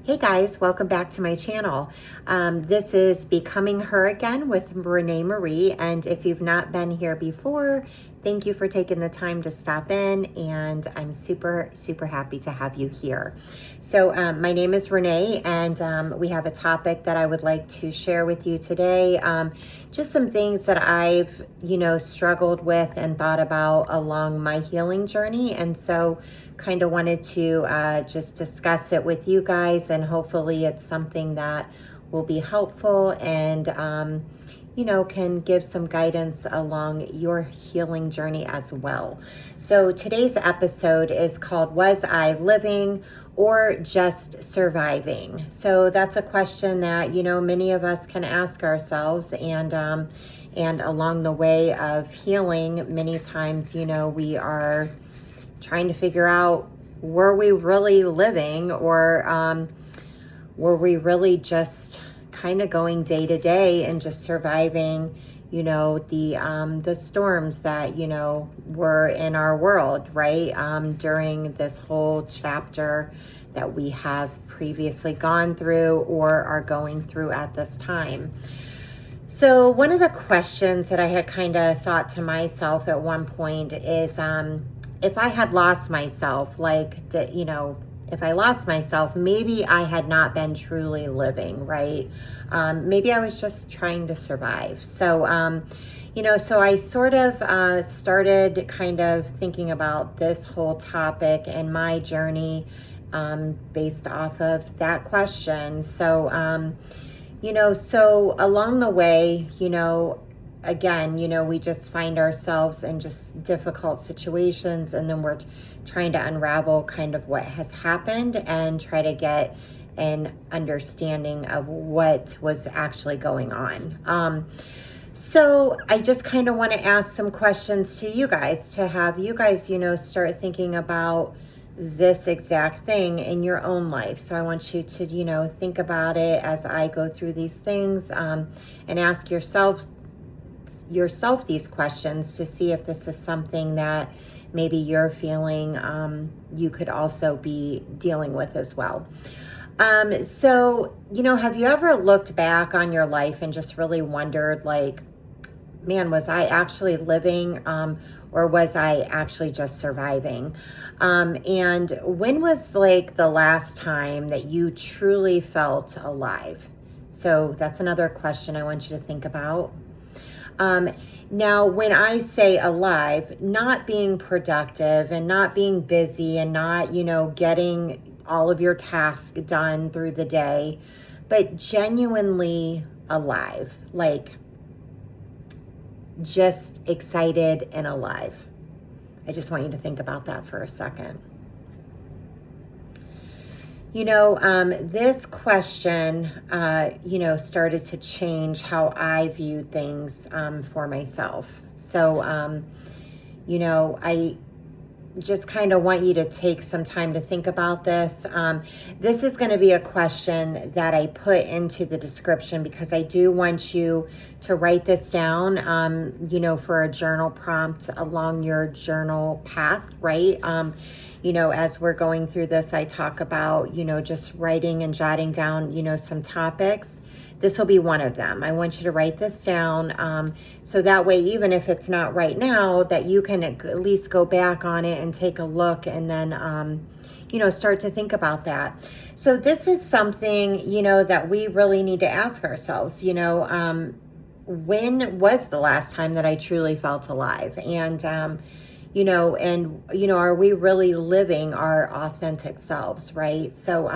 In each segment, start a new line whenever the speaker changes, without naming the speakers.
Hey guys, welcome back to my channel. This is Becoming Her Again with Renee Marie, and if you've not been here before, thank you for taking the time to stop in, and I'm super happy to have you here. So my name is Renee, and we have a topic that I would like to share with you today. Just some things that I've, struggled with and thought about along my healing journey, and so kind of wanted to just discuss it with you guys, and hopefully it's something that will be helpful and can give some guidance along your healing journey as well. So today's episode is called Was I Living or Just Surviving? So that's a question that many of us can ask ourselves, and along the way of healing, many times we are trying to figure out, were we really living, or were we really just kind of going day to day and just surviving, the storms that, were in our world, right? During this whole chapter that we have previously gone through or are going through at this time. So one of the questions that I had kind of thought to myself at one point is, if I had lost myself, if I lost myself, maybe I had not been truly living, right? Maybe I was just trying to survive. So, so I sort of started kind of thinking about this whole topic and my journey based off of that question. So, so along the way, again, we just find ourselves in just difficult situations, and then we're trying to unravel kind of what has happened and try to get an understanding of what was actually going on. So I just kind of want to ask some questions to you guys, to have you guys, start thinking about this exact thing in your own life. So I want you to, think about it as I go through these things, and ask yourself these questions to see if this is something that maybe you're feeling you could also be dealing with as well. So, have you ever looked back on your life and just really wondered, like, man, was I actually living, or was I actually just surviving? And when was like the last time that you truly felt alive? So that's another question I want you to think about. Now, when I say alive, not being productive and not being busy and not, getting all of your tasks done through the day, but genuinely alive, like just excited and alive. I just want you to think about that for a second. This question, started to change how I viewed things for myself. So, I just kind of want you to take some time to think about this. This is going to be a question that I put into the description because I do want you to write this down, for a journal prompt along your journal path, right? As we're going through this, I talk about, just writing and jotting down, some topics. This will be one of them. I want you to write this down, so that way, even if it's not right now, that you can at least go back on it and take a look, and then, start to think about that. So this is something, that we really need to ask ourselves, when was the last time that I truly felt alive? And, are we really living our authentic selves, right? So,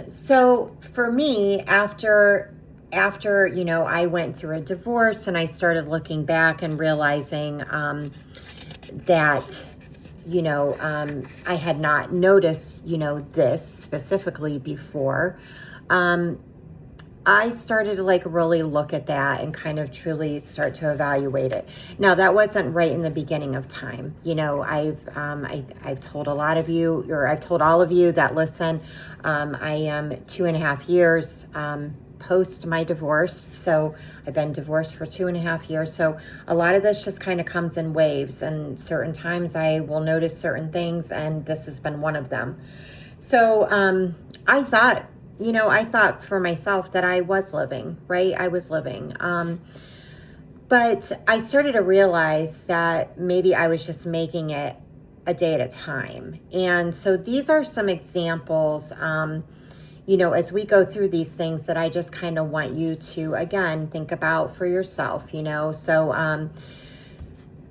so for me, after, I went through a divorce and I started looking back and realizing, that, I had not noticed, this specifically before. I started to really look at that and kind of truly start to evaluate it. Now, that wasn't right in the beginning of time. I've told a lot of you, or I've told all of you that listen, I am 2.5 years post my divorce. So I've been divorced for 2.5 years. So a lot of this just kind of comes in waves, and certain times I will notice certain things, and this has been one of them. So I thought, I thought for myself that I was living, right? I was living. But I started to realize that maybe I was just making it a day at a time. And so these are some examples, as we go through these things that I just kind of want you to, again, think about for yourself,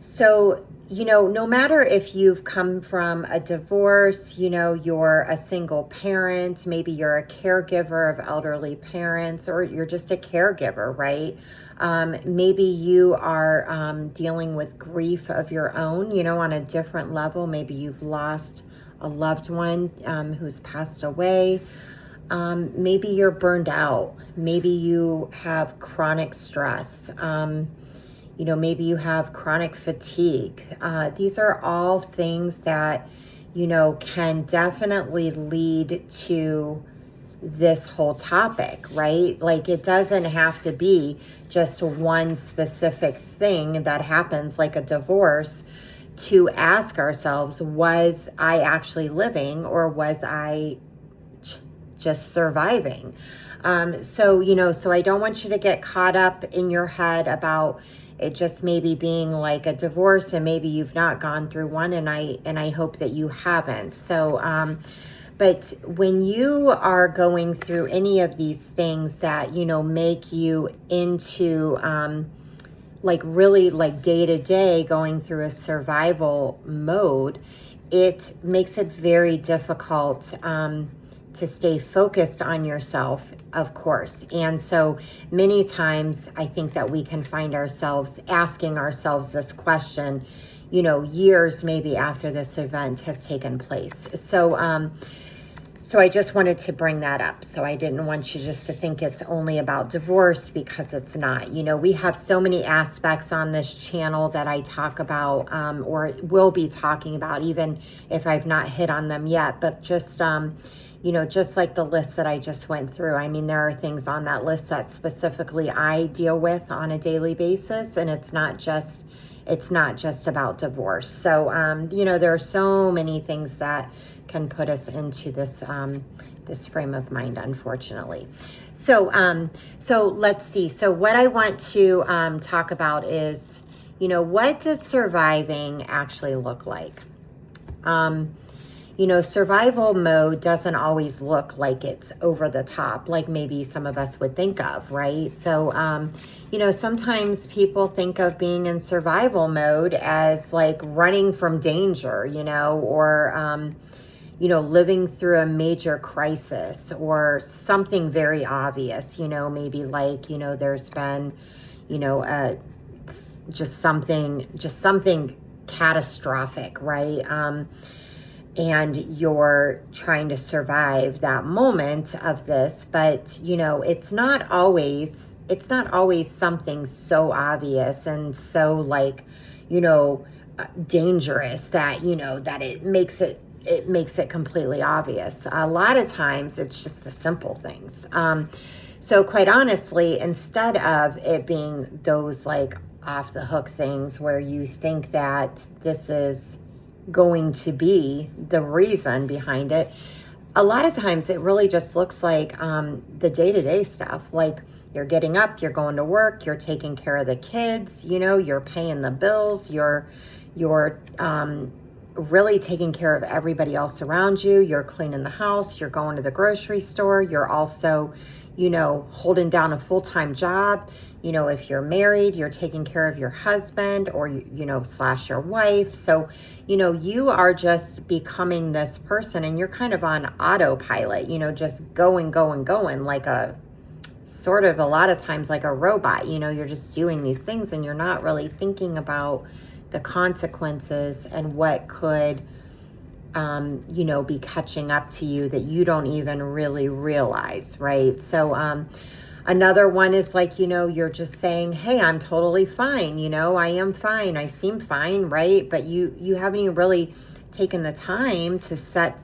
So, no matter if you've come from a divorce, you're a single parent, maybe you're a caregiver of elderly parents, or you're just a caregiver, right? Maybe you are dealing with grief of your own, on a different level. Maybe you've lost a loved one who's passed away. Maybe you're burned out. Maybe you have chronic stress. Maybe you have chronic fatigue. These are all things that, can definitely lead to this whole topic, right? Like, it doesn't have to be just one specific thing that happens, like a divorce, to ask ourselves, was I actually living, or was I just surviving? So I don't want you to get caught up in your head about it just maybe being like a divorce, and maybe you've not gone through one, and I hope that you haven't. But when you are going through any of these things that, make you into like really like day to day going through a survival mode, it makes it very difficult to stay focused on yourself, of course. And so many times I think that we can find ourselves asking ourselves this question, years maybe after this event has taken place. So I just wanted to bring that up. So I didn't want you just to think it's only about divorce, because it's not. We have so many aspects on this channel that I talk about or will be talking about, even if I've not hit on them yet. But just, just like the list that I just went through, I mean, there are things on that list that specifically I deal with on a daily basis, and it's not just about divorce. So, there are so many things that can put us into this this frame of mind, unfortunately. So let's see. So what I want to talk about is, what does surviving actually look like? Survival mode doesn't always look like it's over the top, like maybe some of us would think of, right? So, sometimes people think of being in survival mode as like running from danger, or, living through a major crisis or something very obvious, maybe like, there's been, just something catastrophic, right? And you're trying to survive that moment of this, but it's not always something so obvious and so like, dangerous that, that it makes it completely obvious. A lot of times it's just the simple things. So quite honestly, instead of it being those like off the hook things where you think that this is going to be the reason behind it, a lot of times it really just looks like the day-to-day stuff. Like, you're getting up, you're going to work, you're taking care of the kids, you're paying the bills, you're really taking care of everybody else around you, you're cleaning the house, you're going to the grocery store, you're also holding down a full-time job. If you're married, you're taking care of your husband or, / your wife. So, you are just becoming this person, and you're kind of on autopilot, just going like a sort of a lot of times like a robot. You're just doing these things, and you're not really thinking about the consequences and what could be catching up to you that you don't even really realize, right? So another one is like, you're just saying, hey, I'm totally fine, I am fine, I seem fine, right? But you haven't even really taken the time to set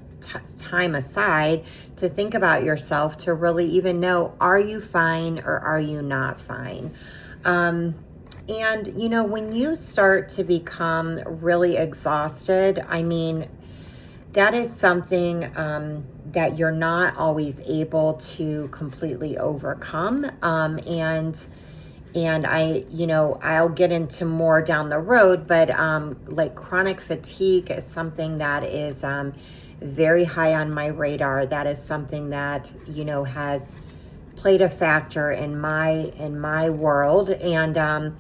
time aside to think about yourself, to really even know, are you fine or are you not fine? And when you start to become really exhausted, I mean, that is something that you're not always able to completely overcome. And I'll get into more down the road, but like chronic fatigue is something that is very high on my radar. That is something that, has played a factor in my world. And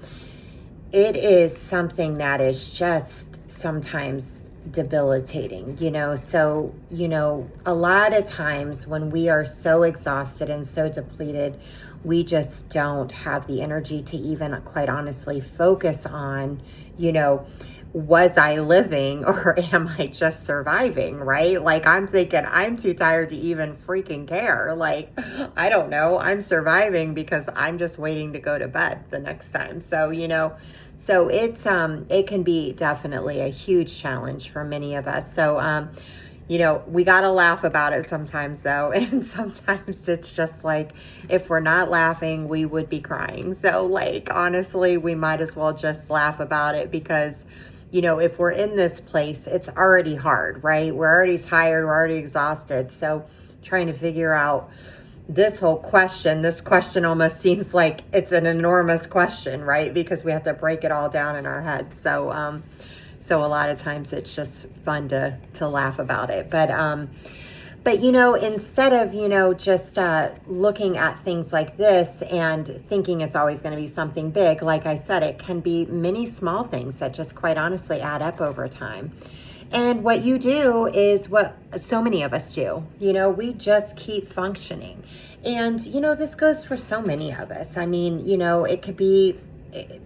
it is something that is just sometimes debilitating, so, a lot of times when we are so exhausted and so depleted, we just don't have the energy to even, quite honestly, focus on, was I living or am I just surviving, right? Like, I'm thinking I'm too tired to even freaking care. Like, I don't know, I'm surviving because I'm just waiting to go to bed the next time. So, so it's it can be definitely a huge challenge for many of us. So we got to laugh about it sometimes, though. And sometimes it's just like, if we're not laughing, we would be crying. So, like, honestly, we might as well just laugh about it because, if we're in this place, it's already hard, right? We're already tired, we're already exhausted. So trying to figure out this question almost seems like it's an enormous question, right? Because we have to break it all down in our heads. So, so a lot of times it's just fun to laugh about it. But instead of, just looking at things like this and thinking it's always going to be something big, like I said, it can be many small things that just quite honestly add up over time. And what you do is what so many of us do. We just keep functioning. And, this goes for so many of us. I mean, it could be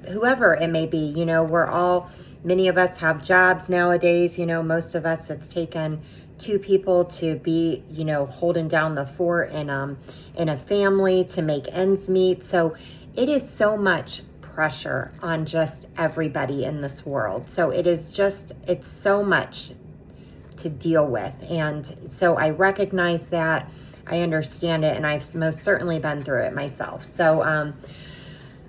whoever it may be. Many of us have jobs nowadays. Most of us, it's taken two people to be, holding down the fort in a family to make ends meet. So it is so much pressure on just everybody in this world. So it's so much to deal with. And so I recognize that, I understand it, and I've most certainly been through it myself. So,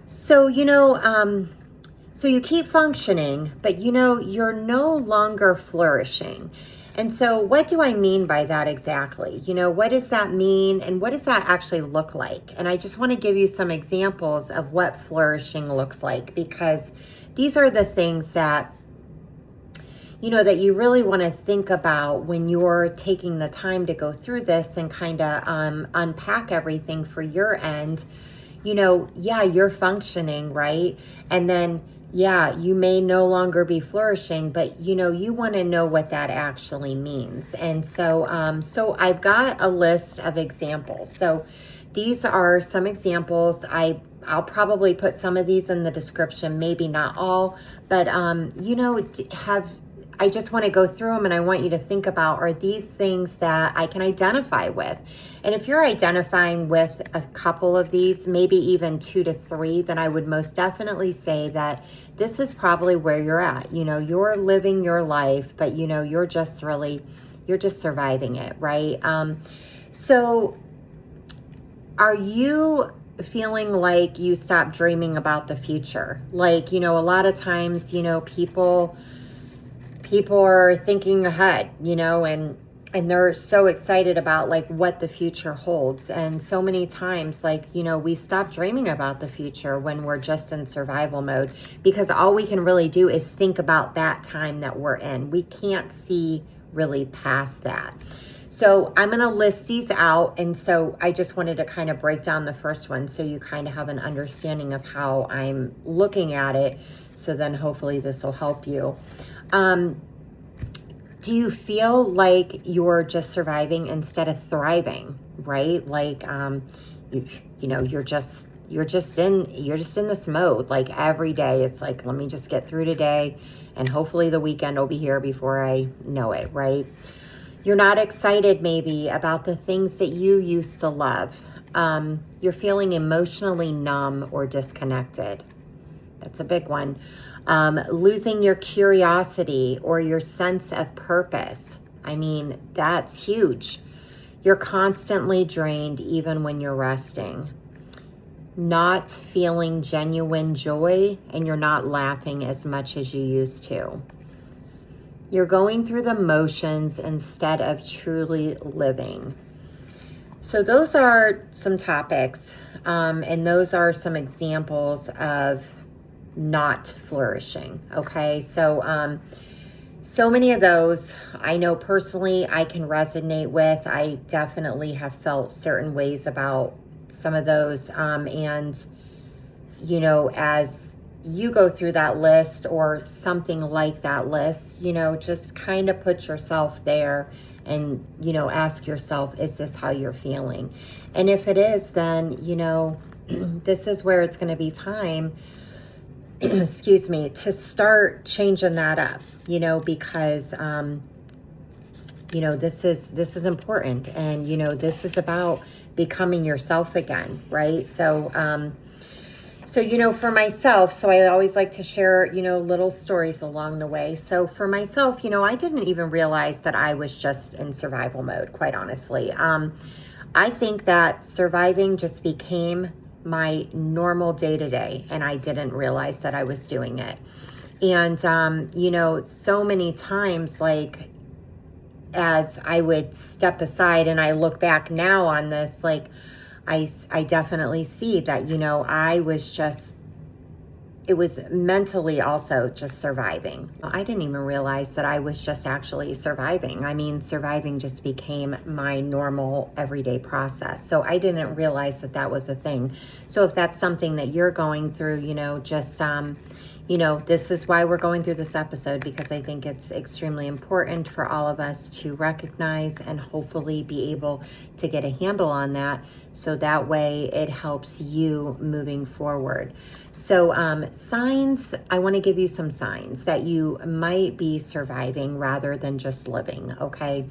so you keep functioning, but you're no longer flourishing. And so what do I mean by that exactly? What does that mean? And what does that actually look like? And I just want to give you some examples of what flourishing looks like, because these are the things that, that you really want to think about when you're taking the time to go through this and kind of unpack everything for your end. You're functioning, right? And then you may no longer be flourishing, but you want to know what that actually means. And so so I've got a list of examples. So these are some examples. I'll probably put some of these in the description, maybe not all, but I just want to go through them, and I want you to think about, are these things that I can identify with? And if you're identifying with a couple of these, maybe even 2 to 3, then I would most definitely say that this is probably where you're at. You're living your life, but you're just surviving it, right? So are you feeling like you stopped dreaming about the future? Like, a lot of times, people are thinking ahead, and they're so excited about like what the future holds. And so many times, like, we stop dreaming about the future when we're just in survival mode, because all we can really do is think about that time that we're in. We can't see really past that. So I'm going to list these out. And so I just wanted to kind of break down the first one so you kind of have an understanding of how I'm looking at it. So then hopefully this will help you. Do you feel like you're just surviving instead of thriving, right? Like, you're just in this mode. Like every day it's like, let me just get through today and hopefully the weekend will be here before I know it, right? You're not excited maybe about the things that you used to love. You're feeling emotionally numb or disconnected. That's a big one. Losing your curiosity or your sense of purpose. I mean, that's huge. You're constantly drained even when you're resting. Not feeling genuine joy, and you're not laughing as much as you used to. You're going through the motions instead of truly living. So those are some topics, and those are some examples of not flourishing. Okay, so many of those I know personally I can resonate with. I definitely have felt certain ways about some of those, and as you go through that list or something like that list, just kind of put yourself there and, ask yourself, is this how you're feeling? And if it is, then, this is where it's going to be time, excuse me, to start changing that up, because, this is important, and, this is about becoming yourself again, right? So, for myself, so I always like to share, little stories along the way. So for myself, I didn't even realize that I was just in survival mode, quite honestly. I think that surviving just became my normal day to day, and I didn't realize that I was doing it. And, so many times, like, as I would step aside and I look back now on this, like, I definitely see that, it was mentally also just surviving. I didn't even realize that I was just actually surviving. I mean, surviving just became my normal everyday process. So I didn't realize that that was a thing. So if that's something that you're going through, this is why we're going through this episode, because I think it's extremely important for all of us to recognize and hopefully be able to get a handle on that. So that way it helps you moving forward. So signs, I want to give you some signs that you might be surviving rather than just living, okay?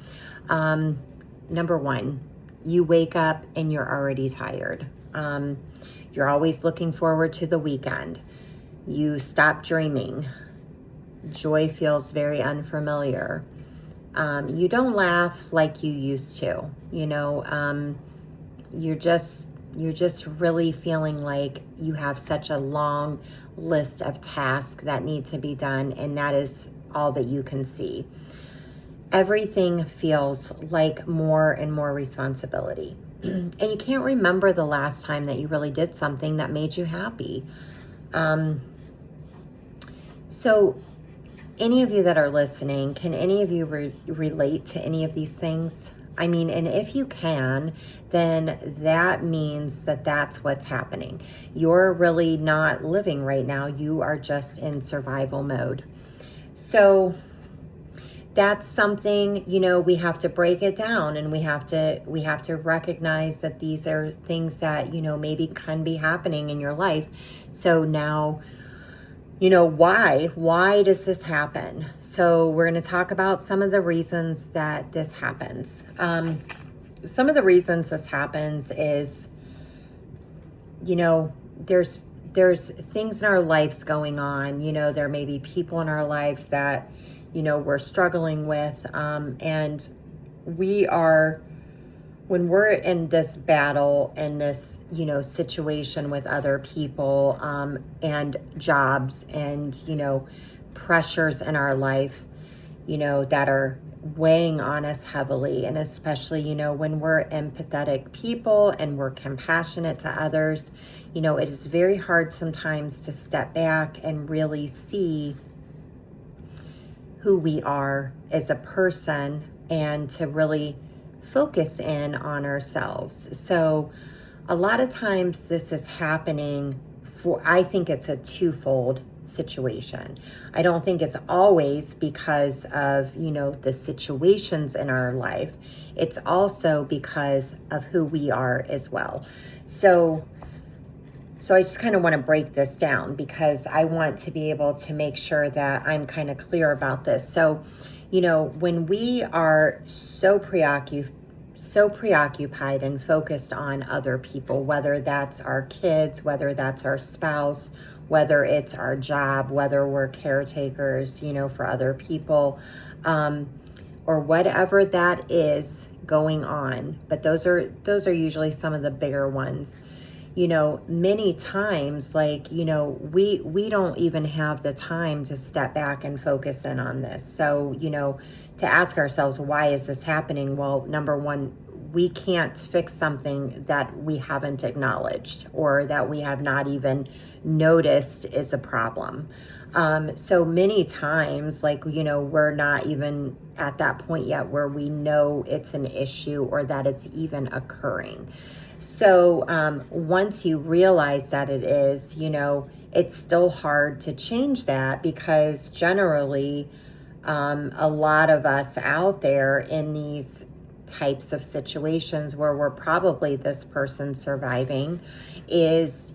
Number one, you wake up and you're already tired. You're always looking forward to the weekend. You stop dreaming. Joy feels very unfamiliar. You don't laugh like you used to. You're just really feeling like you have such a long list of tasks that need to be done, and that is all that you can see. Everything feels like more and more responsibility. And you can't remember the last time that you really did something that made you happy. So any of you that are listening, can any of you relate to any of these things? I mean, and if you can, then that means that that's what's happening. You're really not living right now. You are just in survival mode. So that's something, we have to break it down, and we have to recognize that these are things that, maybe can be happening in your life. So now, why does this happen? So we're going to talk about some of the reasons that this happens. Some of the reasons this happens is, there's things in our lives going on. There may be people in our lives that, we're struggling with. And when we're in this battle and this, situation with other people, and jobs and, pressures in our life, that are weighing on us heavily. And especially, when we're empathetic people and we're compassionate to others, it is very hard sometimes to step back and really see who we are as a person and to really focus in on ourselves. So a lot of times this is happening I think it's a twofold situation. I don't think it's always because of, the situations in our life. It's also because of who we are as well. So I just kind of want to break this down because I want to be able to make sure that I'm kind of clear about this. So, when we are so preoccupied and focused on other people, whether that's our kids, whether that's our spouse, whether it's our job, whether we're caretakers, for other people, or whatever that is going on. But those are usually some of the bigger ones. many times, like, we don't even have the time to step back and focus in on this. So, to ask ourselves, why is this happening? Well, number one, we can't fix something that we haven't acknowledged or that we have not even noticed is a problem. So many times, like, we're not even at that point yet where we know it's an issue or that it's even occurring. So once you realize that it is, it's still hard to change that, because generally a lot of us out there in these types of situations where we're probably this person surviving is,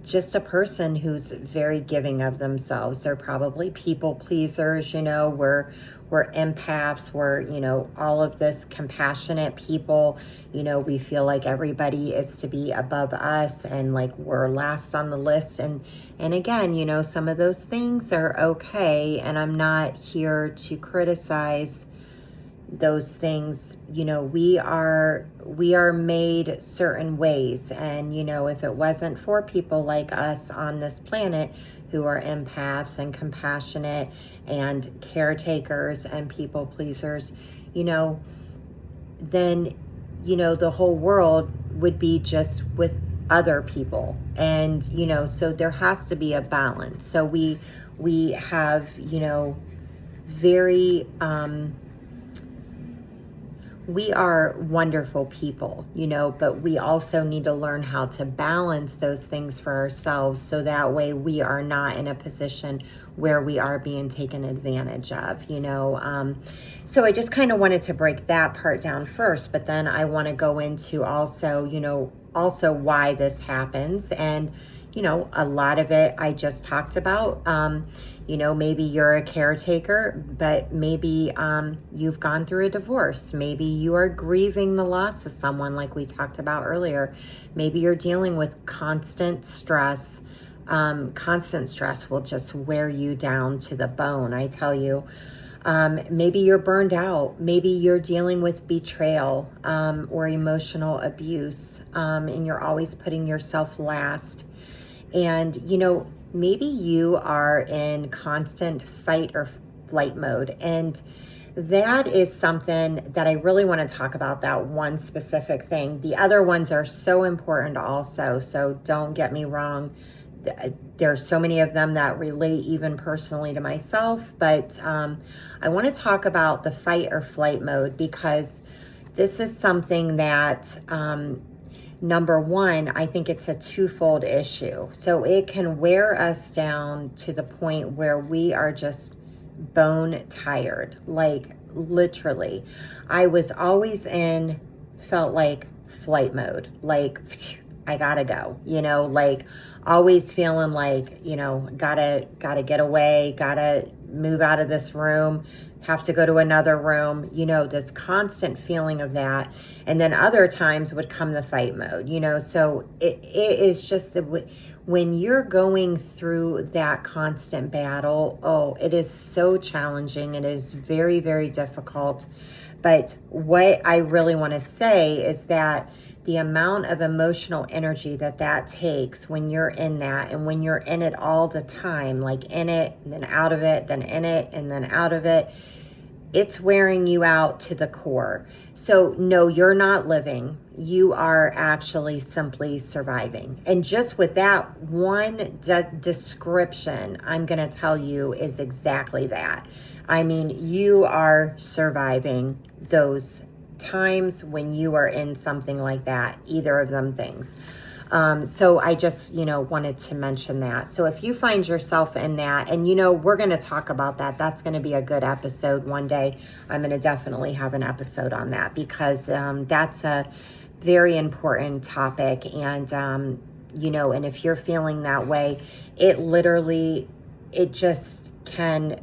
just a person who's very giving of themselves. They're probably people pleasers, we're empaths, we're, all of this compassionate people, we feel like everybody is to be above us and like we're last on the list. And again, some of those things are okay. And I'm not here to criticize those things. We are made certain ways, and if it wasn't for people like us on this planet who are empaths and compassionate and caretakers and people pleasers, then the whole world would be just with other people. And so there has to be a balance. So we have very we are wonderful people, but we also need to learn how to balance those things for ourselves, so that way we are not in a position where we are being taken advantage of, So I just kind of wanted to break that part down first, but then I want to go into also why this happens. And a lot of it I just talked about. Maybe you're a caretaker, but maybe you've gone through a divorce. Maybe you are grieving the loss of someone, like we talked about earlier. Maybe you're dealing with constant stress. Constant stress will just wear you down to the bone, I tell you. Maybe you're burned out. Maybe you're dealing with betrayal or emotional abuse, and you're always putting yourself last. And, maybe you are in constant fight or flight mode. And that is something that I really want to talk about, that one specific thing. The other ones are so important also. So don't get me wrong. There's so many of them that relate even personally to myself. But I want to talk about the fight or flight mode, because this is something that number one, I think it's a twofold issue. So it can wear us down to the point where we are just bone tired, like literally. I was always felt like flight mode, like I gotta go, like always feeling like, gotta get away, gotta move out of this room, have to go to another room, this constant feeling of that. And then other times would come the fight mode, so it is just when you're going through that constant battle, it is so challenging. It is very, very difficult. But what I really want to say is that the amount of emotional energy that takes when you're in that, and when you're in it all the time, like in it, then out of it, then in it, and then out of it, it's wearing you out to the core. So no, you're not living. You are actually simply surviving. And just with that one description, I'm going to tell you is exactly that. I mean, you are surviving those times when you are in something like that, either of them things. So I just, wanted to mention that. So if you find yourself in that, and, we're going to talk about that. That's going to be a good episode one day. I'm going to definitely have an episode on that, because that's a very important topic. And, and if you're feeling that way, it just can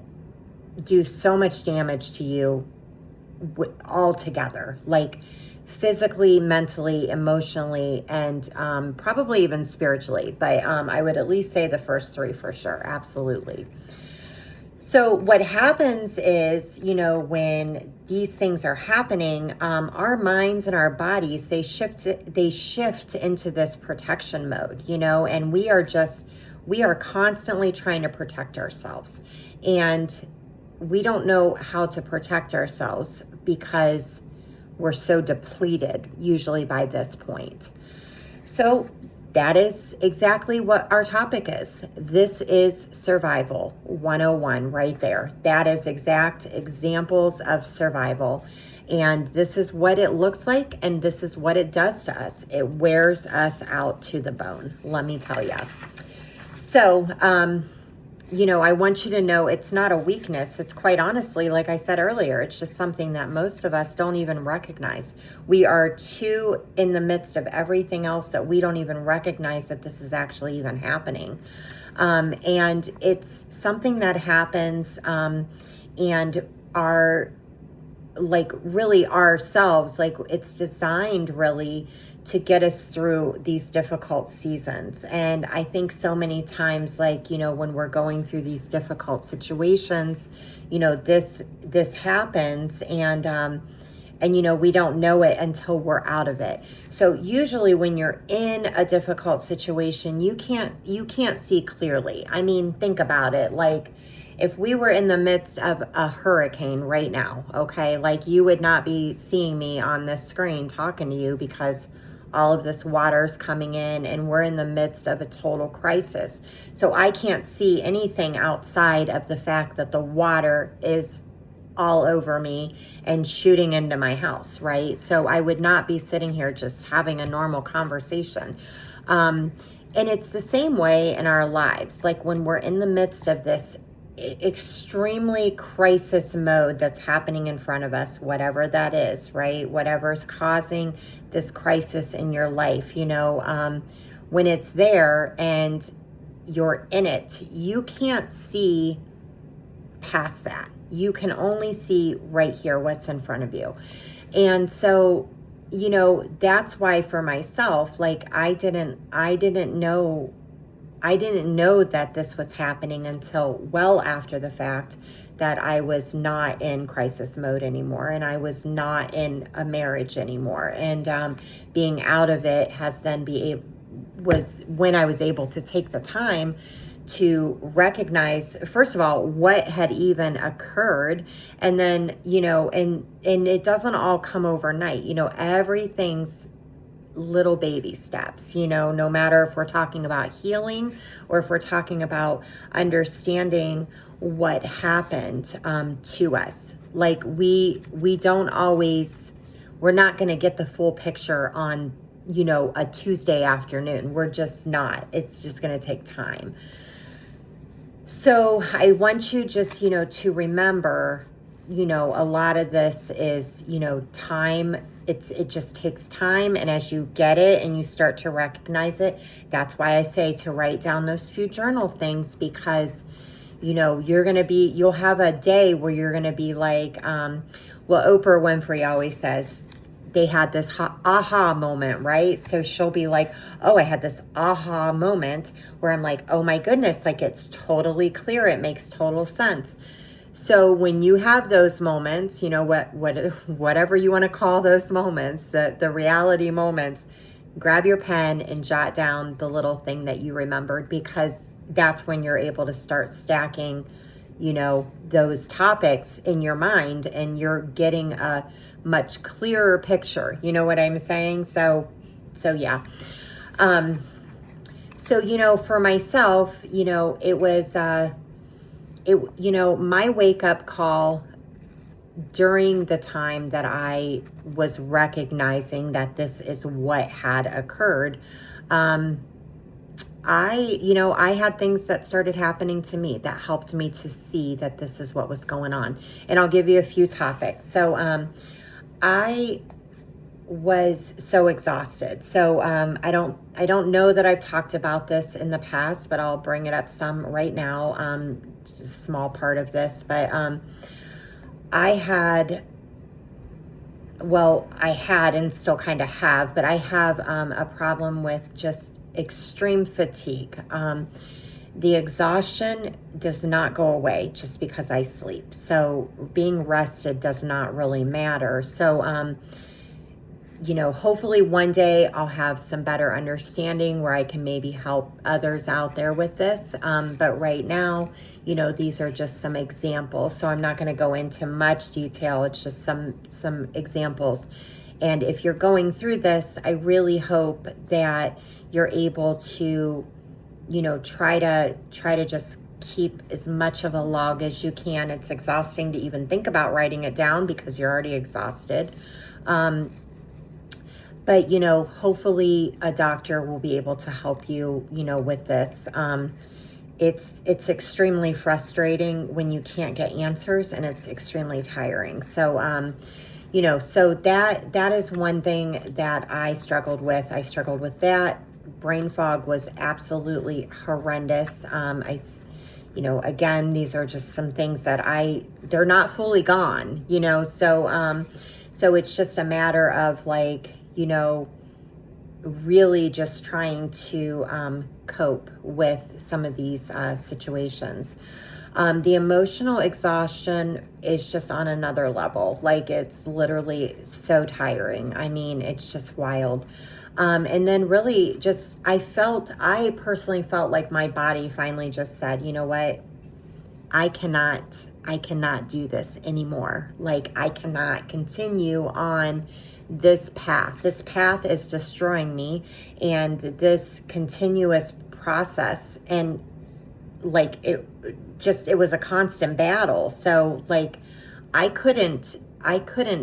do so much damage to you all together, like physically, mentally, emotionally, and probably even spiritually. But I would at least say the first three for sure. Absolutely. So what happens is, when these things are happening, our minds and our bodies, they shift into this protection mode, and we are constantly trying to protect ourselves. And we don't know how to protect ourselves because we're so depleted usually by this point. So that is exactly what our topic is. This is Survival 101 right there. That is exact examples of survival. And this is what it looks like, and this is what it does to us. It wears us out to the bone, let me tell you. So, I want you to know it's not a weakness. It's quite honestly, like I said earlier, it's just something that most of us don't even recognize. We are too in the midst of everything else that we don't even recognize that this is actually even happening. And it's something that happens, and our, like, really ourselves, like, it's designed really to get us through these difficult seasons. And I think so many times, like, when we're going through these difficult situations, this happens, and we don't know it until we're out of it. So usually when you're in a difficult situation, you can't see clearly. I mean, think about it. Like, if we were in the midst of a hurricane right now, okay, like, you would not be seeing me on this screen talking to you because all of this water's coming in and we're in the midst of a total crisis. So I can't see anything outside of the fact that the water is all over me and shooting into my house, right? So I would not be sitting here just having a normal conversation. And it's the same way in our lives. Like, when we're in the midst of this extremely crisis mode that's happening in front of us, whatever that is, right? Whatever's causing this crisis in your life, when it's there and you're in it, you can't see past that. You can only see right here what's in front of you. And so, that's why for myself, like, I didn't know that this was happening until well after the fact that I was not in crisis mode anymore, and I was not in a marriage anymore. And being out of it was when I was able to take the time to recognize, first of all, what had even occurred. And then, and it doesn't all come overnight. Everything's little baby steps, no matter if we're talking about healing or if we're talking about understanding what happened to us. Like, we're not going to get the full picture on, a Tuesday afternoon. We're just not. It's just going to take time. So I want you just, to remember, a lot of this is, time. It just takes time. And as you get it and you start to recognize it, that's why I say to write down those few journal things, because, you'll have a day where you're going to be like, well, Oprah Winfrey always says they had this aha moment, right? So she'll be like, oh, I had this aha moment where I'm like, oh my goodness, like, it's totally clear. It makes total sense. So when you have those moments, whatever you want to call those moments, the reality moments, grab your pen and jot down the little thing that you remembered, because that's when you're able to start stacking, those topics in your mind, and you're getting a much clearer picture. You know what I'm saying? So yeah. So, for myself, it was, my wake up call during the time that I was recognizing that this is what had occurred. I had things that started happening to me that helped me to see that this is what was going on. And I'll give you a few topics. So, I was so exhausted. So I don't know that I've talked about this in the past, but I'll bring it up some right now. Just a small part of this, but I had and still kind of have, but I have a problem with just extreme fatigue. the exhaustion does not go away just because I sleep. So being rested does not really matter. So, hopefully one day I'll have some better understanding where I can maybe help others out there with this. But right now, these are just some examples. So I'm not going to go into much detail. It's just some examples. And if you're going through this, I really hope that you're able to, try to just keep as much of a log as you can. It's exhausting to even think about writing it down because you're already exhausted. But, hopefully a doctor will be able to help you, with this. It's extremely frustrating when you can't get answers, and it's extremely tiring. So, so that is one thing that I struggled with. I struggled with that. Brain fog was absolutely horrendous. Again, these are just some things that they're not fully gone, so it's just a matter of really just trying to cope with some of these situations. The emotional exhaustion is just on another level. It's literally so tiring. I mean, it's just wild. And then really just, I personally felt like my body finally just said, you know what? I cannot do this anymore. I cannot continue on this path. This path is destroying me, and this continuous process, and it was a constant battle. So I couldn't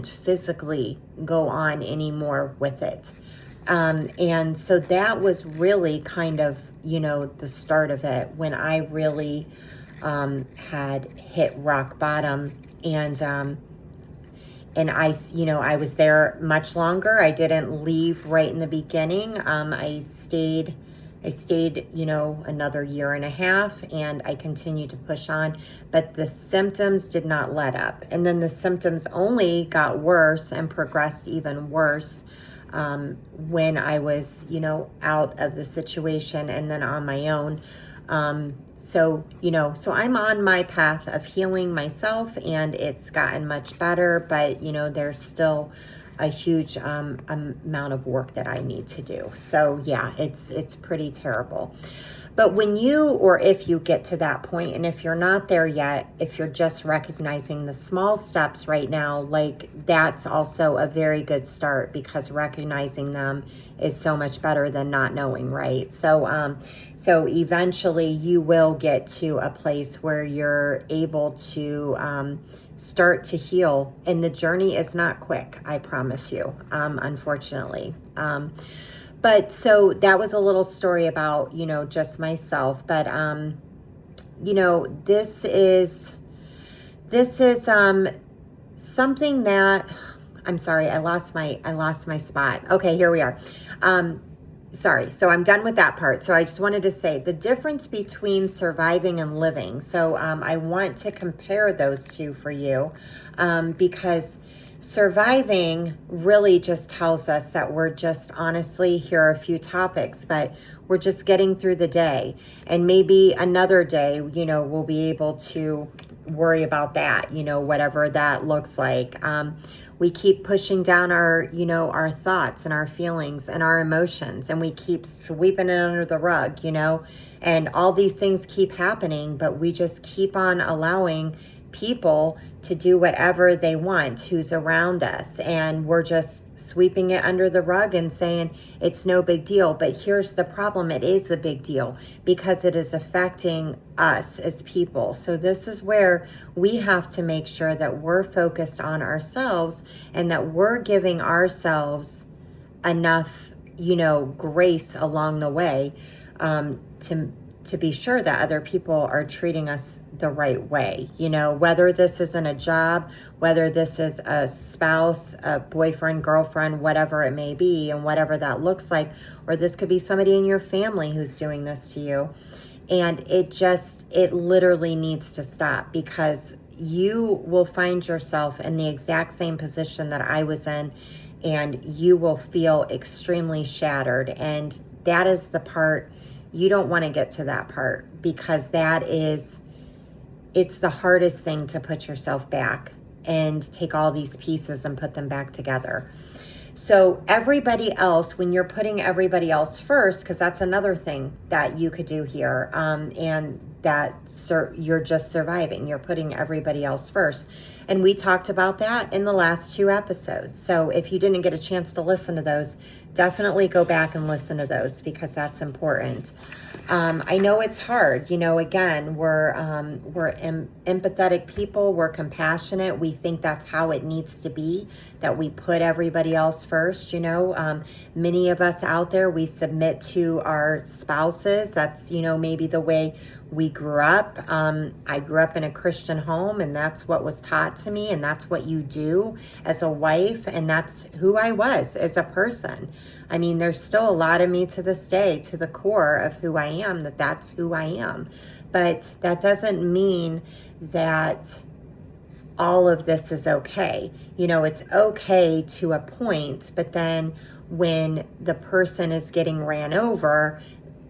physically go on anymore with it. And so that was really kind of, the start of it, when I really had hit rock bottom. And I was there much longer. I didn't leave right in the beginning. I stayed, another year and a half, and I continued to push on, but the symptoms did not let up. And then the symptoms only got worse and progressed even worse when I was, out of the situation and then on my own. So I'm on my path of healing myself, and it's gotten much better, but, there's still a huge amount of work that I need to do. So yeah, it's pretty terrible. But when if you get to that point, and if you're not there yet, if you're just recognizing the small steps right now, that's also a very good start, because recognizing them is so much better than not knowing, right? So, so eventually you will get to a place where you're able to start to heal, and the journey is not quick, I promise you, unfortunately. But so that was a little story about, just myself. But, this is something that, I'm sorry, I lost my spot. Okay, here we are. Sorry. So I'm done with that part. So I just wanted to say the difference between surviving and living. So, I want to compare those two for you, because surviving really just tells us that we're just, honestly, here are a few topics, but we're just getting through the day. And maybe another day, we'll be able to worry about that, whatever that looks like. We keep pushing down our, our thoughts and our feelings and our emotions, and we keep sweeping it under the rug, and all these things keep happening, but we just keep on allowing people to do whatever they want who's around us, and we're just sweeping it under the rug and saying it's no big deal. But here's the problem: it is a big deal, because it is affecting us as people. So this is where we have to make sure that we're focused on ourselves, and that we're giving ourselves enough, grace along the way, to be sure that other people are treating us the right way, whether this is in a job, whether this is a spouse, a boyfriend, girlfriend, whatever it may be, and whatever that looks like, or this could be somebody in your family who's doing this to you. And it literally needs to stop, because you will find yourself in the exact same position that I was in, and you will feel extremely shattered. And that is the part, you don't want to get to that part, because it's the hardest thing to put yourself back and take all these pieces and put them back together. So everybody else, when you're putting everybody else first, because that's another thing that you could do here, and that you're just surviving. You're putting everybody else first. And we talked about that in the last 2 episodes. So if you didn't get a chance to listen to those, definitely go back and listen to those, because that's important. I know it's hard. Again, we're empathetic people. We're compassionate. We think that's how it needs to be, that we put everybody else first. Many of us out there, we submit to our spouses. That's, maybe the way we grew up. I grew up in a Christian home, and that's what was taught to me, and that's what you do as a wife, and that's who I was as a person. I mean, there's still a lot of me to this day, to the core of who I am, that's who I am. But that doesn't mean that all of this is okay. It's okay to a point, but then when the person is getting ran over,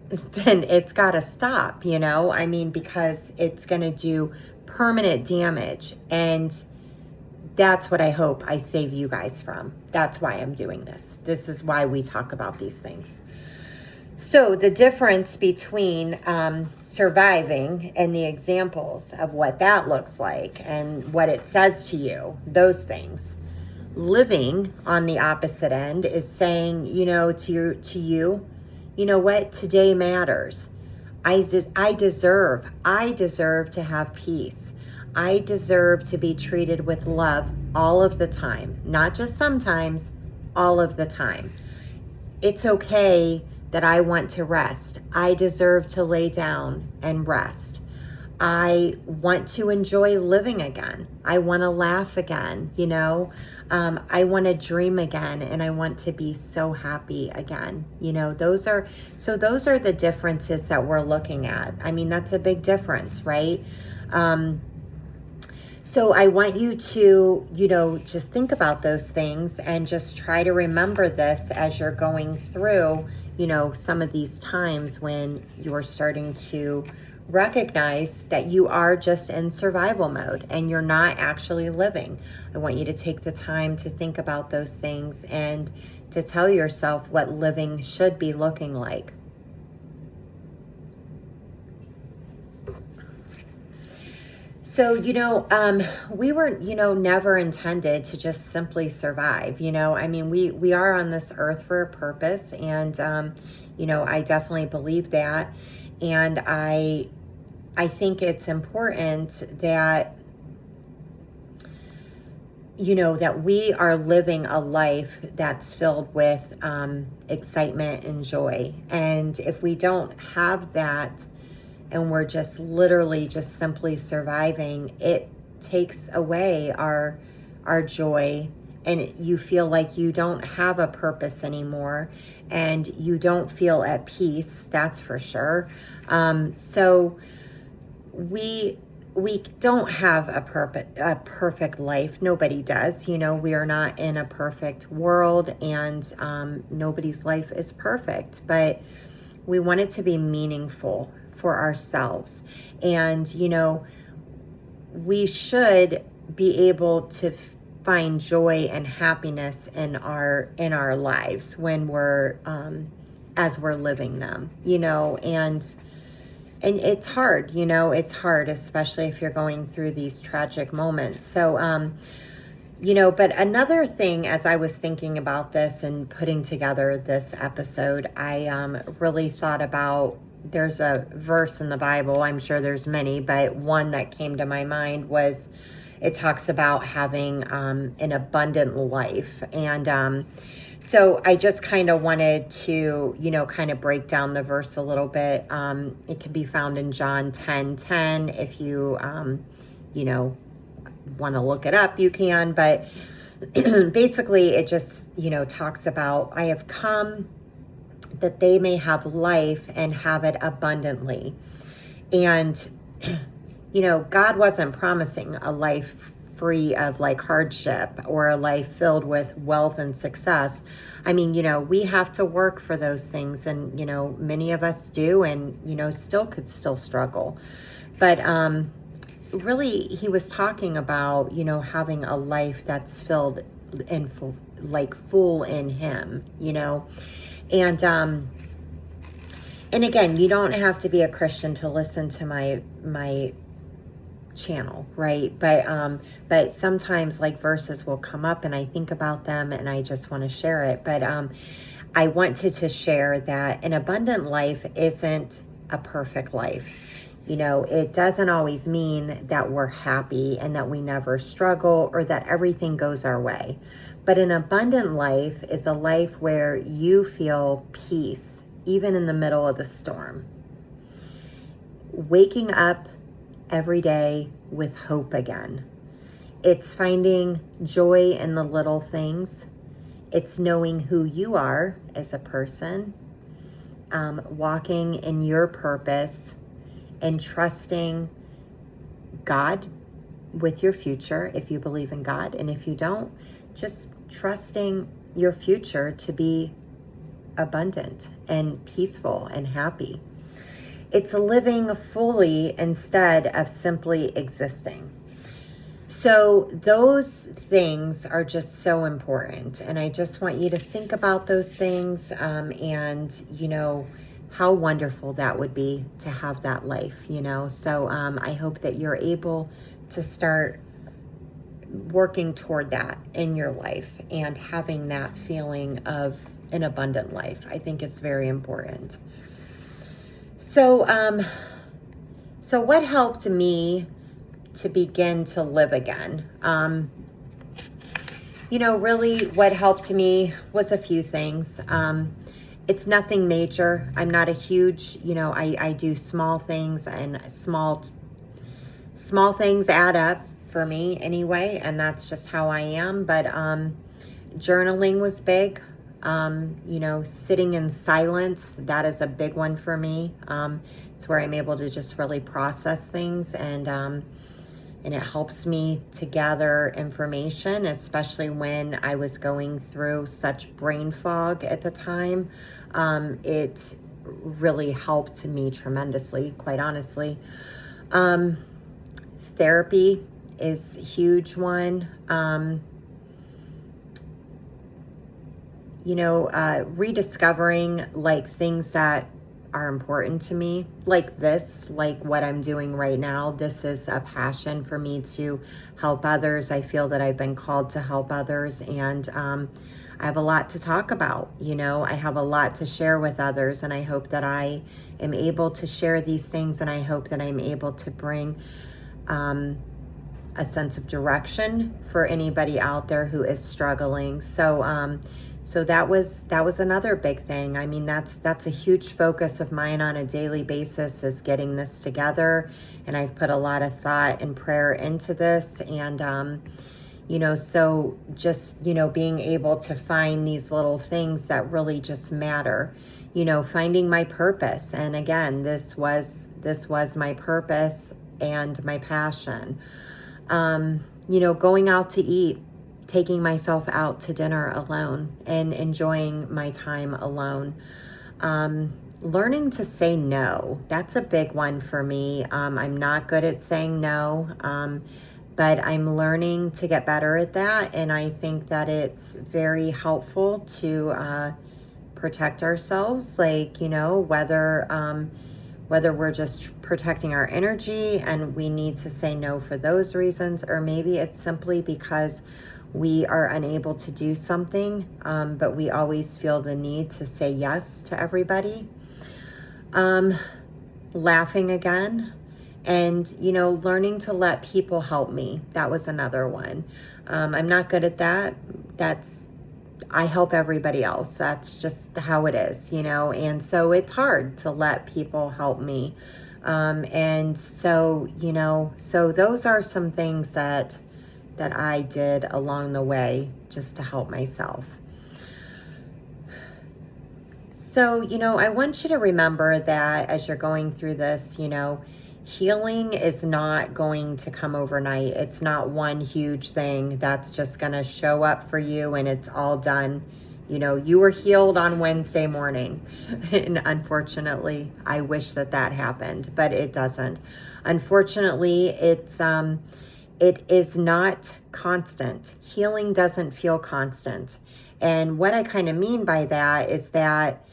then it's got to stop, because it's going to do permanent damage. And that's what I hope I save you guys from. That's why I'm doing this. This is why we talk about these things. So the difference between surviving and the examples of what that looks like and what it says to you, those things. Living on the opposite end is saying, to you, you know what, today matters. I deserve to have peace. I deserve to be treated with love all of the time, not just sometimes, all of the time. It's okay that I want to rest. I deserve to lay down and rest. I want to enjoy living again. I want to laugh again, I want to dream again, and I want to be so happy again. Those are the differences that we're looking at. I mean, that's a big difference, right? So I want you to, just think about those things and just try to remember this as you're going through, some of these times when you're starting to recognize that you are just in survival mode and you're not actually living. I want you to take the time to think about those things and to tell yourself what living should be looking like. So, we were, never intended to just simply survive. I mean, we are on this earth for a purpose, and, I definitely believe that. And I think it's important that, that we are living a life that's filled with excitement and joy. And if we don't have that, and we're just literally just simply surviving, it takes away our joy, and you feel like you don't have a purpose anymore, and you don't feel at peace, that's for sure. So we don't have a perfect life. Nobody does. We are not in a perfect world, and nobody's life is perfect, but we want it to be meaningful for ourselves. And, we should be able to find joy and happiness in our lives when we're, as we're living them, and it's hard, it's hard, especially if you're going through these tragic moments. So, but another thing, as I was thinking about this and putting together this episode, I really thought about, there's a verse in the Bible, I'm sure there's many, but one that came to my mind was, it talks about having an abundant life. And so I just kind of wanted to, kind of break down the verse a little bit. It can be found in John 10:10. If you, want to look it up, you can. But basically, it just, talks about, I have come that they may have life and have it abundantly. And, God wasn't promising a life free of like hardship or a life filled with wealth and success. I mean, we have to work for those things, and, many of us do, and, still could still struggle. But really, he was talking about, having a life that's filled and full, like full in him, and, and again, you don't have to be a Christian to listen to my channel, right? But sometimes like verses will come up and I think about them and I just want to share it. But I wanted to share that an abundant life isn't a perfect life. It doesn't always mean that we're happy and that we never struggle or that everything goes our way. But an abundant life is a life where you feel peace, even in the middle of the storm. Waking up every day with hope again. It's finding joy in the little things. It's knowing who you are as a person, walking in your purpose, and trusting God with your future, if you believe in God. And if you don't, just trusting your future to be abundant and peaceful and happy. It's living fully instead of simply existing. So those things are just so important. And I just want you to think about those things, and, how wonderful that would be to have that life, So I hope that you're able to start working toward that in your life and having that feeling of an abundant life. I think it's very important. So what helped me to begin to live again? Really what helped me was a few things. It's nothing major. I'm not a huge, I do small things, and small things add up for me anyway. And that's just how I am. But, journaling was big. Sitting in silence, that is a big one for me. It's where I'm able to just really process things, and it helps me to gather information, especially when I was going through such brain fog at the time. It really helped me tremendously, quite honestly. Therapy is a huge one. Rediscovering like things that are important to me, like this, like what I'm doing right now. This is a passion for me to help others. I feel that I've been called to help others, and I have a lot to talk about. I have a lot to share with others, and I hope that I am able to share these things, and I hope that I'm able to bring a sense of direction for anybody out there who is struggling. So that was another big thing. I mean, that's a huge focus of mine on a daily basis, is getting this together. And I've put a lot of thought and prayer into this. And, so just, being able to find these little things that really just matter, finding my purpose. And again, this was my purpose and my passion. Going out to eat, taking myself out to dinner alone and enjoying my time alone. Learning to say no. That's a big one for me. I'm not good at saying no, but I'm learning to get better at that. And I think that it's very helpful to protect ourselves, like, whether we're just protecting our energy and we need to say no for those reasons, or maybe it's simply because we are unable to do something, but we always feel the need to say yes to everybody. Laughing again, and, learning to let people help me. That was another one. I'm not good at that. I help everybody else. That's just how it is, and so it's hard to let people help me. And so, so those are some things that I did along the way just to help myself. So, I want you to remember that as you're going through this, Healing is not going to come overnight. It's not one huge thing that's just going to show up for you and it's all done. You know, you were healed on Wednesday morning. And unfortunately, I wish that that happened, but it doesn't. Unfortunately, it is not constant. Healing doesn't feel constant. And what I kind of mean by that is that,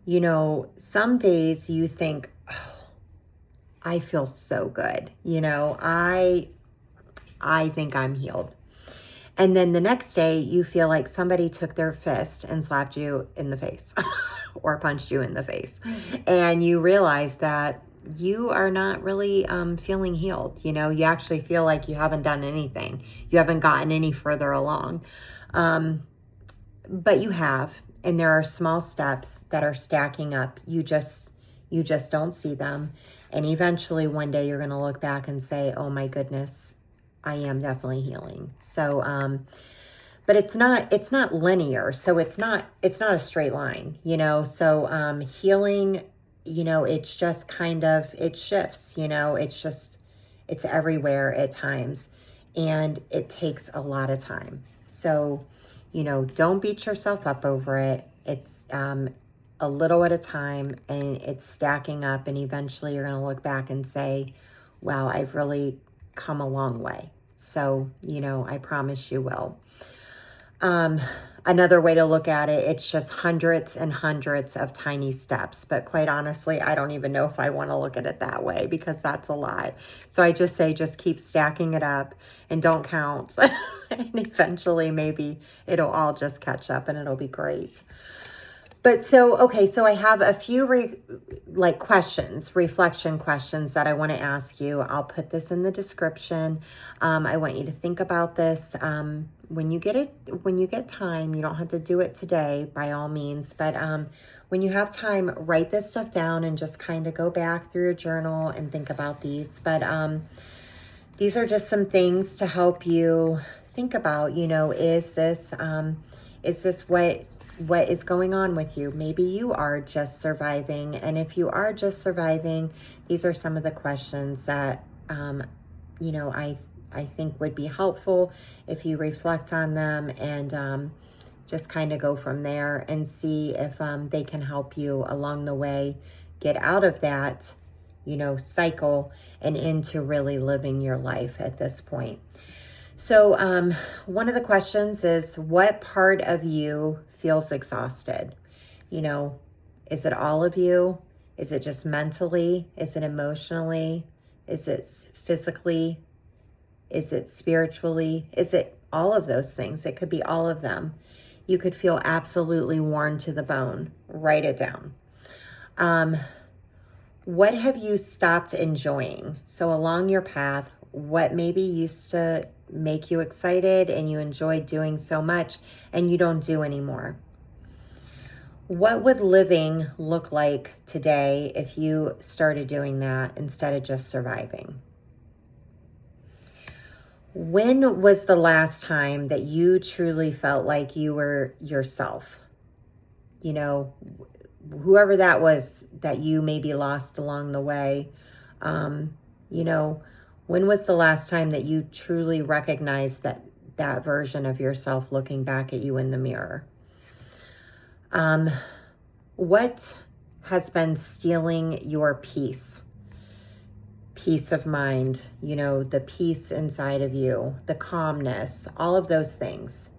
you know, some days you think, oh, I feel so good. You know, I think I'm healed. And then the next day you feel like somebody took their fist and slapped you in the face or punched you in the face. And you realize that you are not really feeling healed. You know, you actually feel like you haven't done anything. You haven't gotten any further along. But you have, and there are small steps that are stacking up. You just don't see them. And eventually one day you're going to look back and say, oh my goodness, I am definitely healing. So, but it's not linear. So it's not a straight line, you know? So, healing, you know, it's just kind of, it shifts, you know, it's everywhere at times and it takes a lot of time. So, you know, don't beat yourself up over it. It's, a little at a time and it's stacking up and eventually you're going to look back and say, wow, I've really come a long way. So, you know, I promise you will. Another way to look at it, it's just hundreds and hundreds of tiny steps. But quite honestly, I don't even know if I want to look at it that way because that's a lot. So I just say, just keep stacking it up and don't count. And eventually maybe it'll all just catch up and it'll be great. But so, okay, so I have a few reflection questions that I want to ask you. I'll put this in the description. I want you to think about this. When you get time, you don't have to do it today by all means, but when you have time, write this stuff down and just kind of go back through your journal and think about these. But these are just some things to help you think about, you know, is this what is going on with you? Maybe you are just surviving. And if you are just surviving, these are some of the questions that, you know, I think would be helpful if you reflect on them and just kind of go from there and see if they can help you along the way, get out of that, you know, cycle and into really living your life at this point. So one of the questions is, what part of you feels exhausted? You know, is it all of you? Is it just mentally? Is it emotionally? Is it physically? Is it spiritually? Is it all of those things? It could be all of them. You could feel absolutely worn to the bone. Write it down. What have you stopped enjoying? So along your path, what maybe used to make you excited and you enjoyed doing so much and you don't do anymore? What would living look like today if you started doing that instead of just surviving? When was the last time that you truly felt like you were yourself? You know, whoever that was that you maybe lost along the way, you know, when was the last time that you truly recognized that version of yourself looking back at you in the mirror? What has been stealing your peace of mind, you know, the peace inside of you, the calmness, all of those things?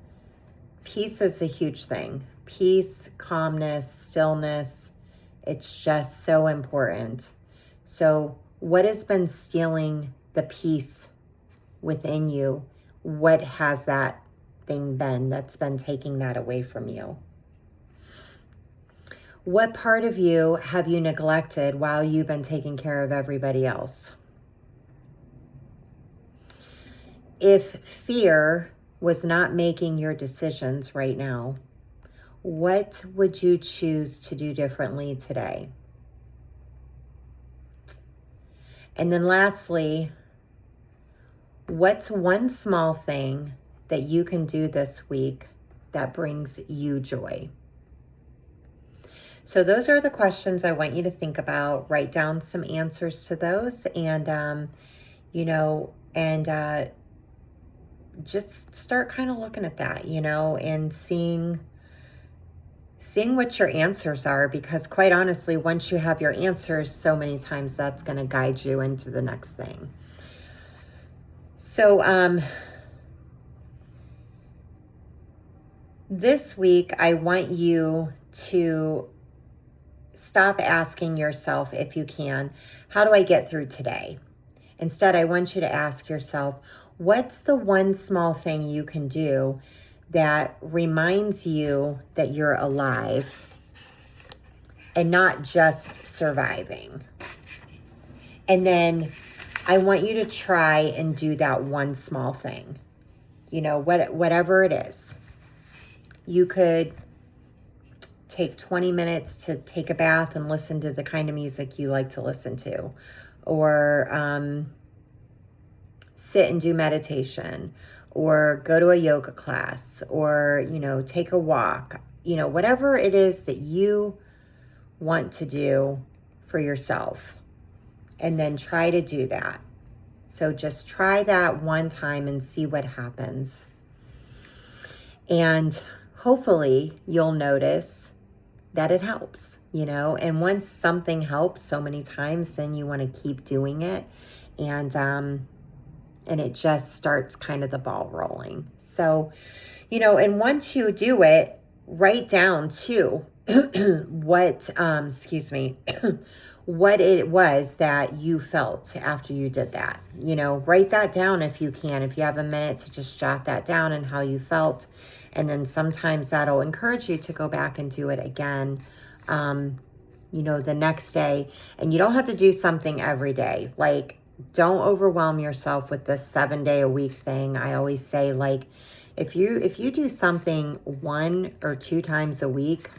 Peace is a huge thing. Peace, calmness, stillness, it's just so important. So what has been stealing the peace within you? What has that thing been that's been taking that away from you? What part of you have you neglected while you've been taking care of everybody else? If fear was not making your decisions right now, what would you choose to do differently today? And then lastly, what's one small thing that you can do this week that brings you joy? So those are the questions I want you to think about. Write down some answers to those, and just start kind of looking at that, and seeing what your answers are, because quite honestly, once you have your answers, so many times that's going to guide you into the next thing. So this week, I want you to stop asking yourself, if you can, how do I get through today? Instead, I want you to ask yourself, what's the one small thing you can do that reminds you that you're alive and not just surviving? And then I want you to try and do that one small thing, whatever it is. You could take 20 minutes to take a bath and listen to the kind of music you like to listen to, or sit and do meditation, or go to a yoga class, or, take a walk, whatever it is that you want to do for yourself, and then try to do that. So just try that one time and see what happens. And hopefully you'll notice that it helps, and once something helps so many times, then you want to keep doing it. And it just starts kind of the ball rolling. So, and once you do it, write down too, what, what it was that you felt after you did that. Write that down if you can, if you have a minute to just jot that down and how you felt. And then sometimes that'll encourage you to go back and do it again, the next day. And you don't have to do something every day. Like, don't overwhelm yourself with this 7-day-a-week thing. I always say, like, if you do something 1 or 2 times a week,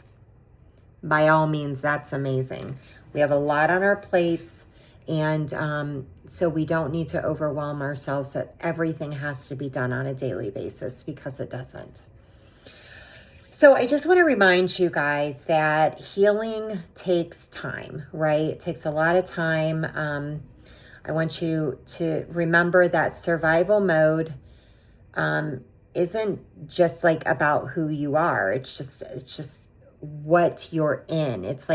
by all means, that's amazing. We have a lot on our plates, and so we don't need to overwhelm ourselves that everything has to be done on a daily basis, because it doesn't. So I just want to remind you guys that healing takes time, right? It takes a lot of time. I want you to remember that survival mode isn't just like about who you are. It's just what you're in. It's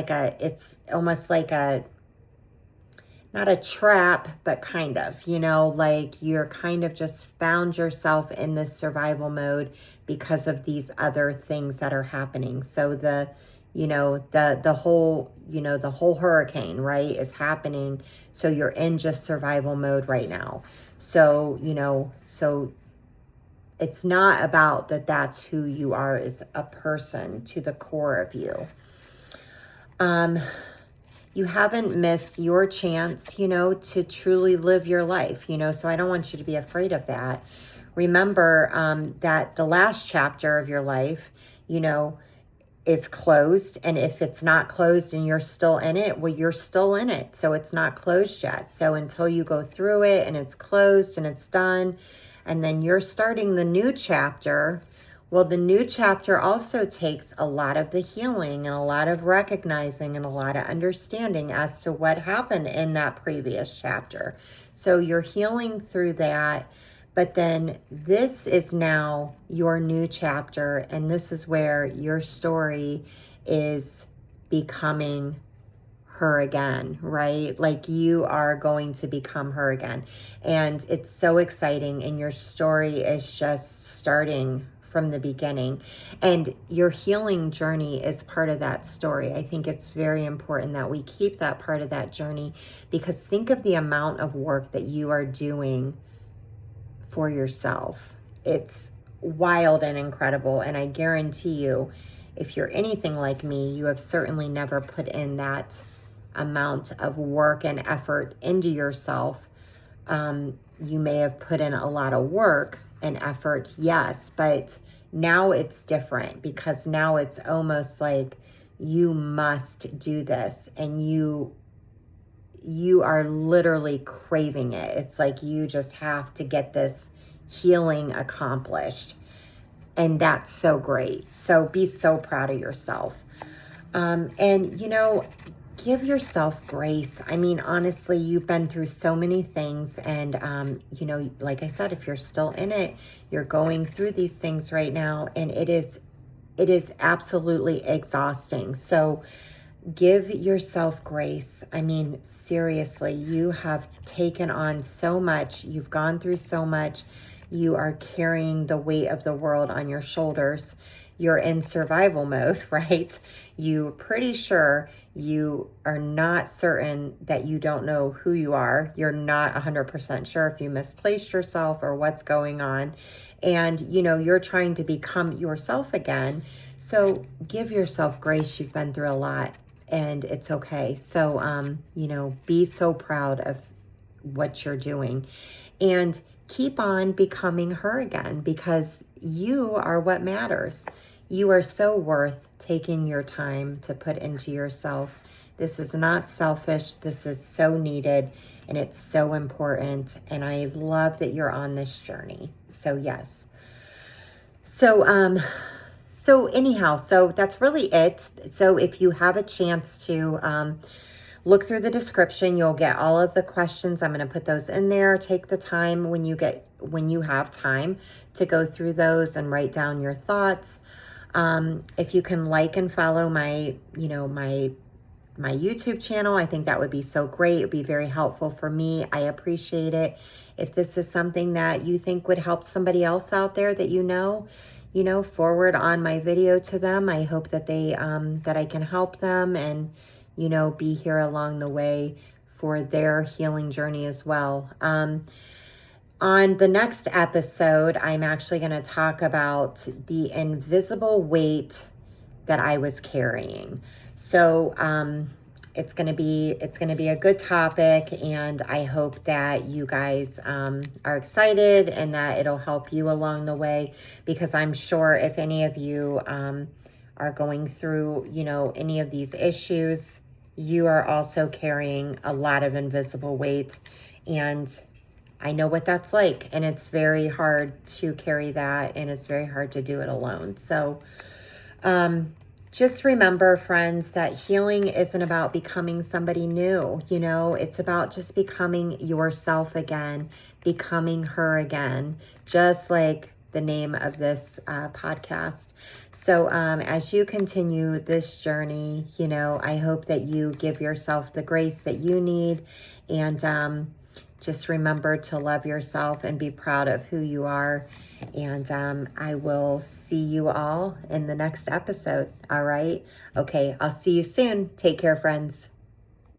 almost like not a trap, but kind of, like you're kind of just found yourself in this survival mode because of these other things that are happening. So the whole hurricane, right, is happening. So you're in just survival mode right now. So, so it's not about that's who you are as a person to the core of you. You haven't missed your chance, to truly live your life, so I don't want you to be afraid of that. Remember that the last chapter of your life, is closed. And if it's not closed and you're still in it, well, you're still in it. So it's not closed yet. So until you go through it and it's closed and it's done, and then you're starting the new chapter, well, the new chapter also takes a lot of the healing and a lot of recognizing and a lot of understanding as to what happened in that previous chapter. So you're healing through that. But then this is now your new chapter, and this is where your story is becoming her again, right? Like you are going to become her again. And it's so exciting, and your story is just starting from the beginning. And your healing journey is part of that story. I think it's very important that we keep that part of that journey, because think of the amount of work that you are doing for yourself. It's wild and incredible. And I guarantee you, if you're anything like me, you have certainly never put in that amount of work and effort into yourself. You may have put in a lot of work and effort, yes, but now it's different, because now it's almost like you must do this, and you are literally craving it. It's like you just have to get this healing accomplished. And that's so great. So be so proud of yourself. And, give yourself grace. I mean, honestly, you've been through so many things. And, like I said, if you're still in it, you're going through these things right now. And it is absolutely exhausting. So give yourself grace. I mean, seriously, you have taken on so much. You've gone through so much. You are carrying the weight of the world on your shoulders. You're in survival mode, right? You're pretty sure you are not certain that you don't know who you are. You're not 100% sure if you misplaced yourself or what's going on. And, you're trying to become yourself again. So give yourself grace. You've been through a lot and it's okay. So, be so proud of what you're doing and keep on becoming her again, because you are what matters. You are so worth taking your time to put into yourself. This is not selfish. This is so needed and it's so important. And I love that you're on this journey. So yes. So anyhow, so that's really it. So if you have a chance to look through the description, you'll get all of the questions. I'm going to put those in there. Take the time when you have time to go through those and write down your thoughts. If you can like and follow my YouTube channel, I think that would be so great. It'd be very helpful for me. I appreciate it. If this is something that you think would help somebody else out there that forward on my video to them. I hope that that I can help them and, be here along the way for their healing journey as well. On the next episode, I'm actually going to talk about the invisible weight that I was carrying. So, it's going to be a good topic, and I hope that you guys are excited and that it'll help you along the way, because I'm sure if any of you are going through, any of these issues, you are also carrying a lot of invisible weight, and I know what that's like, and it's very hard to carry that, and it's very hard to do it alone. So, just remember, friends, that healing isn't about becoming somebody new. It's about just becoming yourself again, becoming her again, just like the name of this podcast. So as you continue this journey, I hope that you give yourself the grace that you need, and just remember to love yourself and be proud of who you are. And I will see you all in the next episode. All right. Okay. I'll see you soon. Take care, friends.